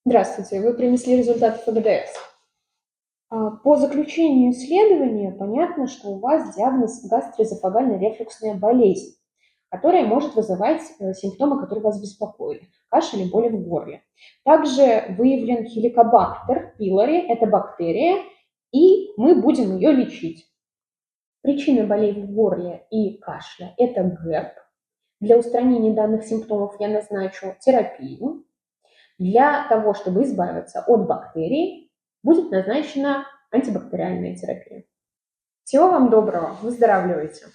Здравствуйте, вы принесли результаты ФГДС. По заключению исследования понятно, что у вас диагноз гастроэзофагальная рефлюксная болезнь, которая может вызывать симптомы, которые вас беспокоили, кашель и боли в горле. Также выявлен хеликобактер пилори, это бактерия, и мы будем ее лечить. Причина болей в горле и кашля – это ГЭРБ. Для устранения данных симптомов я назначу терапию. Для того, чтобы избавиться от бактерий, будет назначена антибактериальная терапия. Всего вам доброго, выздоравливайте!